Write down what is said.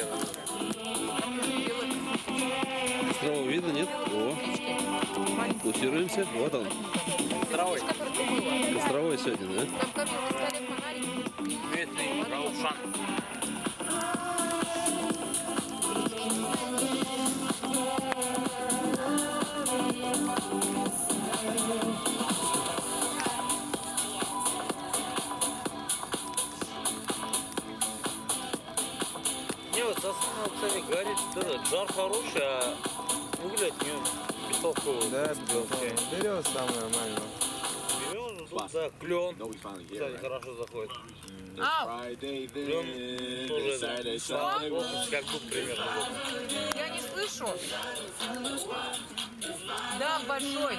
делать. Кострового видно, нет? О, фокусируемся. Вот он. Травой. Костровой сегодня, да? Там ко мне стали фонарики. Медный Раушан. Не, вот основном, кстати, горит, жар хороший, а уголь от нее бестолковый. Да, берез самое нормально. Берем, тут, да, клен, кстати, хорошо заходит. Клен тоже это, как тут примерно. Я не слышу. Да, большой.